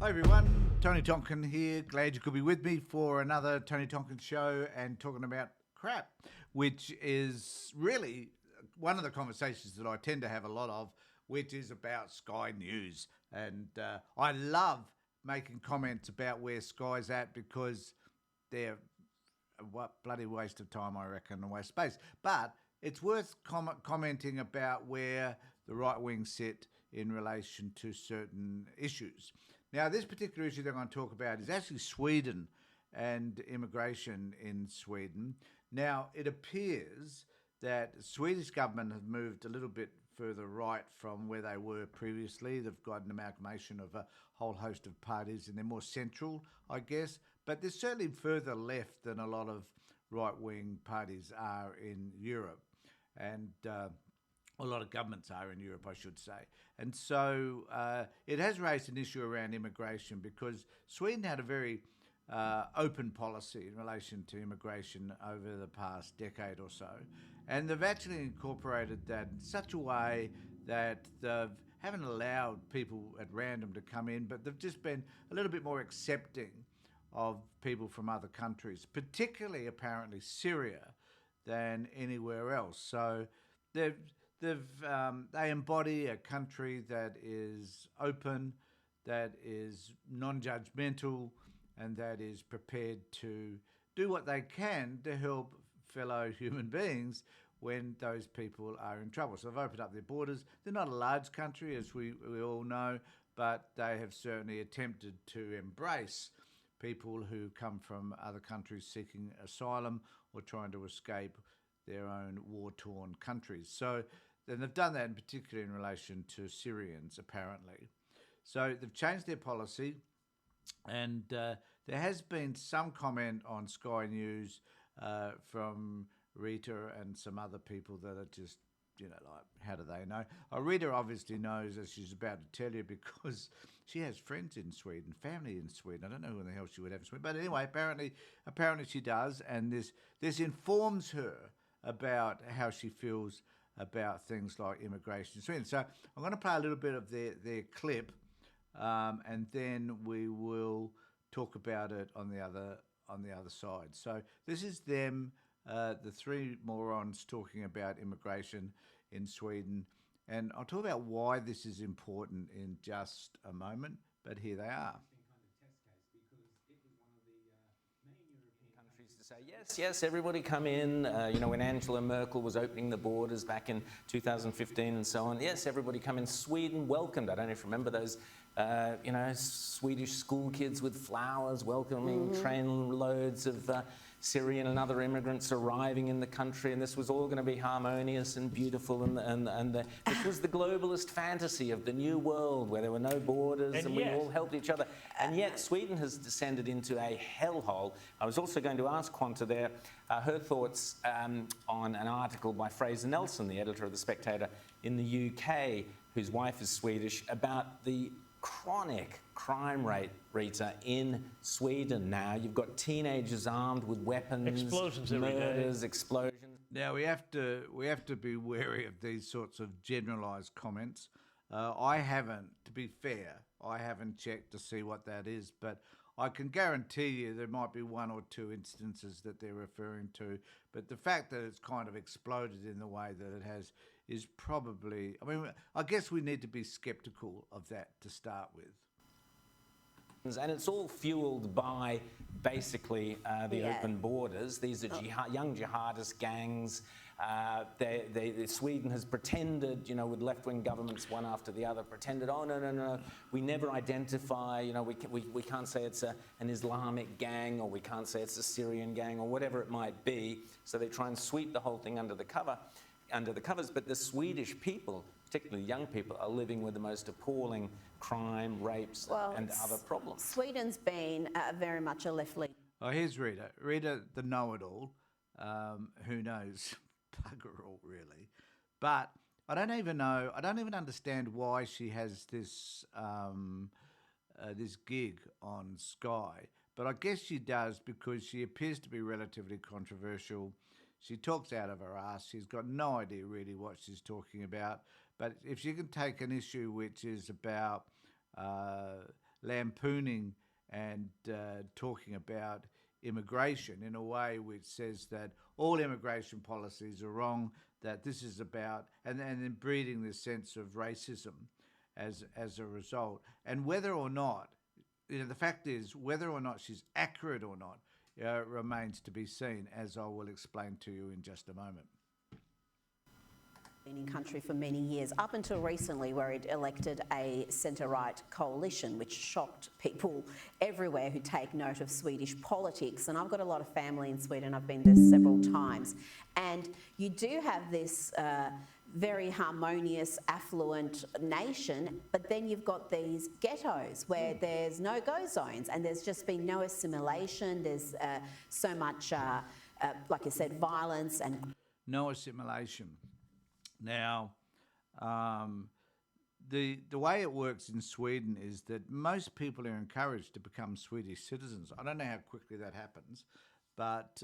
Hi everyone, Tony Tonkin here. Glad you could be with me for another Tony Tonkin show and talking about crap, which is really one of the conversations that I tend to have a lot of, which is about Sky News. And I love making comments about where Sky's at because they're a bloody waste of time, I reckon, and waste of space. But it's worth commenting about where the right wing sit in relation to certain issues. Now, this particular issue that I'm going to talk about is actually Sweden and immigration in Sweden. Now, it appears that the Swedish government have moved a little bit further right from where they were previously. They've got an amalgamation of a whole host of parties and they're more central, I guess. But they're certainly further left than a lot of right-wing parties are in Europe. And a lot of governments are in Europe, I should say. And so it has raised an issue around immigration because Sweden had a very open policy in relation to immigration over the past decade or so. And they've actually incorporated that in such a way that they haven't allowed people at random to come in, but they've just been a little bit more accepting of people from other countries, particularly apparently Syria, than anywhere else. So they embody a country that is open, that is non-judgmental, and that is prepared to do what they can to help fellow human beings when those people are in trouble. So they've opened up their borders. They're not a large country, as we all know, but they have certainly attempted to embrace people who come from other countries seeking asylum or trying to escape their own war-torn countries. So then they've done that in particular in relation to Syrians, apparently. So they've changed their policy, and there has been some comment on Sky News from Rita and some other people that are just, like, how do they know? Rita obviously knows, as she's about to tell you, because she has friends in Sweden, family in Sweden. I don't know who the hell she would have in Sweden. But anyway, apparently she does, and this informs her about how she feels about things like immigration in Sweden. So I'm going to play a little bit of their clip, and then we will talk about it on the other side. So this is them, the three morons talking about immigration in Sweden, and I'll talk about why this is important in just a moment. But here they are. Countries to say, yes, everybody come in. When Angela Merkel was opening the borders back in 2015 and so on, yes, everybody come in. Sweden welcomed. I don't know if you remember those, Swedish school kids with flowers welcoming train loads of Syrian and other immigrants arriving in the country, and this was all going to be harmonious and beautiful, and this was the globalist fantasy of the new world where there were no borders and we all helped each other. And yet Sweden has descended into a hellhole. I was also going to ask Quanta there her thoughts on an article by Fraser Nelson, the editor of The Spectator in the UK, whose wife is Swedish, about the chronic crime rate, Rita, in Sweden now. You've got teenagers armed with weapons, explosions every murders, day. explosions. Now we have to be wary of these sorts of generalised comments. To be fair, I haven't checked to see what that is, but I can guarantee you there might be one or two instances that they're referring to. But the fact that it's kind of exploded in the way that it has is probably, I guess we need to be sceptical of that to start with. And it's all fuelled by basically the open borders. These are young jihadist gangs. Sweden has pretended, with left-wing governments one after the other, pretended, oh, no, we never identify, we can't say it's an Islamic gang, or we can't say it's a Syrian gang, or whatever it might be. So they try and sweep the whole thing under the covers, but the Swedish people, particularly young people, are living with the most appalling crime, rapes, and other problems. Sweden's been very much a left-leaning. Oh, here's Rita. Rita, the know-it-all, who knows bugger all, really. But I don't even understand why she has this this gig on Sky. But I guess she does because she appears to be relatively controversial. She talks out of her ass. She's got no idea really what she's talking about. But if she can take an issue which is about lampooning and talking about immigration in a way which says that all immigration policies are wrong, that this is about, and then breeding this sense of racism as a result. And whether or not, the fact is, whether or not she's accurate or not, remains to be seen, as I will explain to you in just a moment. Been in country for many years, up until recently where it elected a centre-right coalition, which shocked people everywhere who take note of Swedish politics. And I've got a lot of family in Sweden, I've been there several times. And you do have this very harmonious, affluent nation, but then you've got these ghettos where there's no-go zones and there's just been no assimilation, there's so much, like I said, violence and... No assimilation. Now, the way it works in Sweden is that most people are encouraged to become Swedish citizens. I don't know how quickly that happens, but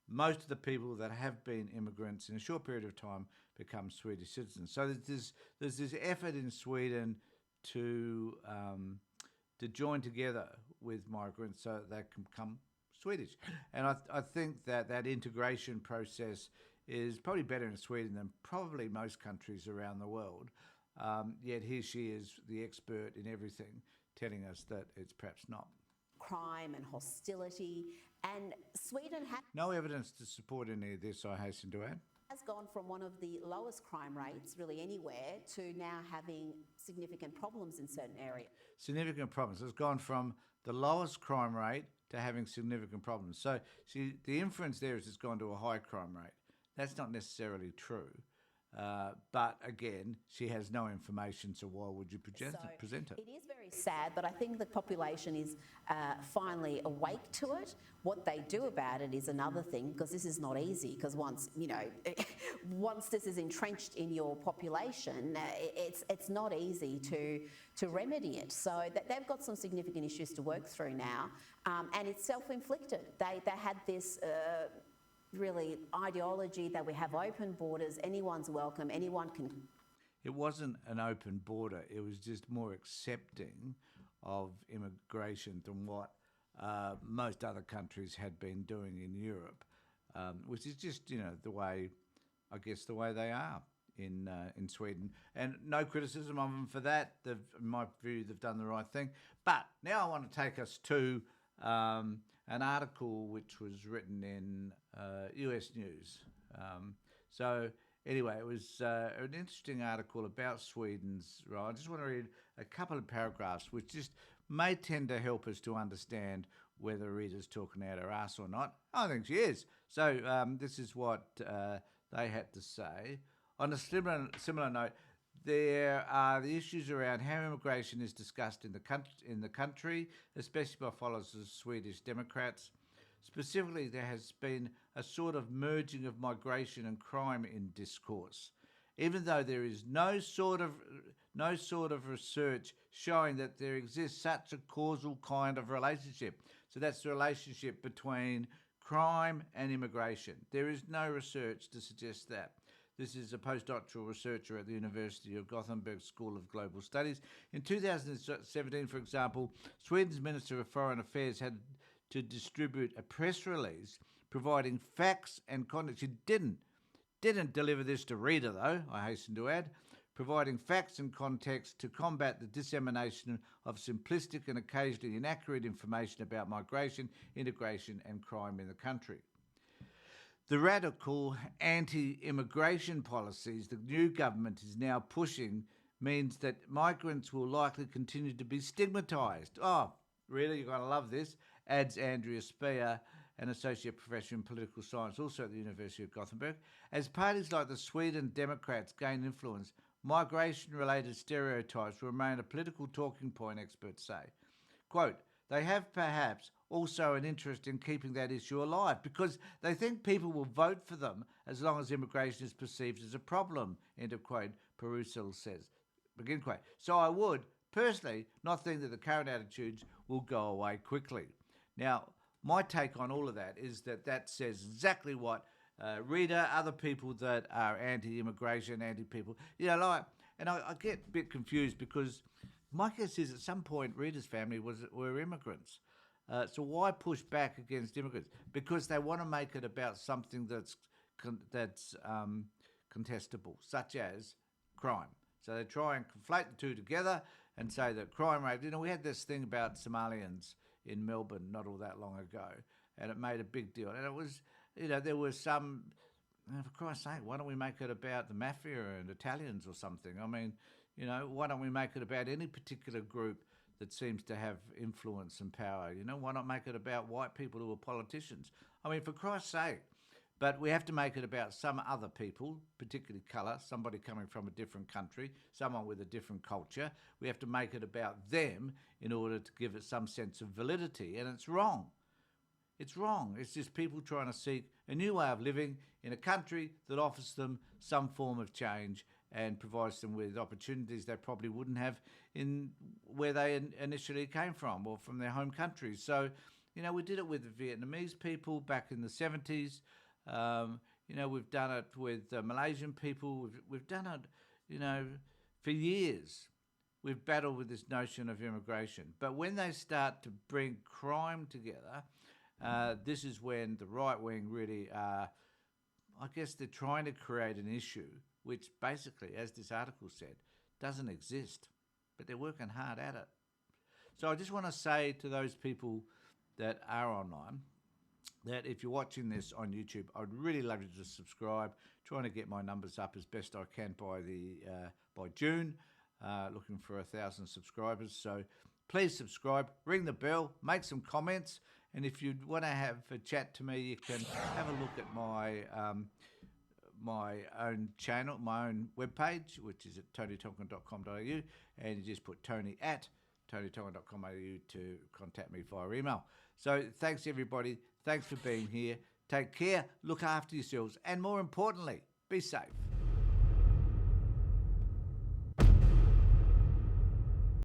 most of the people that have been immigrants in a short period of time become Swedish citizens. So there's this effort in Sweden to join together with migrants so that they can become Swedish. And I think that integration process is probably better in Sweden than probably most countries around the world. Yet here she is, the expert in everything, telling us that it's perhaps not. Crime and hostility, and Sweden no evidence to support any of this, I hasten to add. Has gone from one of the lowest crime rates really anywhere to now having significant problems in certain areas. Significant problems. It's gone from the lowest crime rate to having significant problems. So the inference there is it's gone to a high crime rate. That's not necessarily true. But again, she has no information, so why would you present it? It is very sad, but I think the population is finally awake to it. What they do about it is another thing, because this is not easy, because once this is entrenched in your population, it's not easy to remedy it. So they've got some significant issues to work through now, and it's self-inflicted. They had this really ideology that we have open borders, anyone's welcome, anyone can... It wasn't an open border, it was just more accepting of immigration than what most other countries had been doing in Europe, which is just, the way they are in Sweden. And no criticism of them for that. In my view, they've done the right thing. But now I want to take us to an article which was written in US News. So anyway, it was an interesting article about Sweden's role. I just want to read a couple of paragraphs which just may tend to help us to understand whether Rita's talking out her ass or not. I think she is. So this is what they had to say. On a similar note, there are the issues around how immigration is discussed in the country, especially by followers of Swedish Democrats. Specifically, there has been a sort of merging of migration and crime in discourse, even though there is no sort of research showing that there exists such a causal kind of relationship. So that's the relationship between crime and immigration. There is no research to suggest that. This is a postdoctoral researcher at the University of Gothenburg School of Global Studies. In 2017, for example, Sweden's Minister of Foreign Affairs had to distribute a press release providing facts and context. She didn't deliver this to Rita, though, I hasten to add, providing facts and context to combat the dissemination of simplistic and occasionally inaccurate information about migration, integration and crime in the country. The radical anti-immigration policies the new government is now pushing means that migrants will likely continue to be stigmatised. Oh, really? You're going to love this, adds Andrea Speer, an associate professor in political science, also at the University of Gothenburg. As parties like the Sweden Democrats gain influence, migration-related stereotypes will remain a political talking point, experts say. Quote, they have perhaps also an interest in keeping that issue alive because they think people will vote for them as long as immigration is perceived as a problem, end of quote, Perusel says. Begin quote. So I would, personally, not think that the current attitudes will go away quickly. Now, my take on all of that is that says exactly what Rita, other people that are anti-immigration, anti-people, and I get a bit confused because my guess is at some point Rita's family were immigrants. So why push back against immigrants? Because they want to make it about something that's contestable, such as crime. So they try and conflate the two together and say that crime rate. We had this thing about Somalians in Melbourne not all that long ago, and it made a big deal. And it was, there was some. For Christ's sake, why don't we make it about the mafia and Italians or something? I mean, why don't we make it about any particular group that seems to have influence and power? Why not make it about white people who are politicians? I mean, for Christ's sake. But we have to make it about some other people, particularly colour, somebody coming from a different country, someone with a different culture. We have to make it about them in order to give it some sense of validity. And it's wrong. It's wrong. It's just people trying to seek a new way of living in a country that offers them some form of change and provides them with opportunities they probably wouldn't have in where they initially came from or from their home countries. So, we did it with the Vietnamese people back in the 70s. We've done it with Malaysian people. We've done it, for years. We've battled with this notion of immigration. But when they start to bring crime together, this is when the right wing really are, I guess they're trying to create an issue which basically, as this article said, doesn't exist. But they're working hard at it. So I just want to say to those people that are online, that if you're watching this on YouTube, I'd really love you to subscribe. Trying to get my numbers up as best I can by June. Looking for 1,000 subscribers. So please subscribe, ring the bell, make some comments, and if you want to have a chat to me, you can have a look at my own channel, my own webpage, which is at tonytonkin.com.au, and you just put Tony at tonytonkin.com.au to contact me via email. So thanks everybody. Thanks for being here. Take care, look after yourselves, and more importantly, be safe.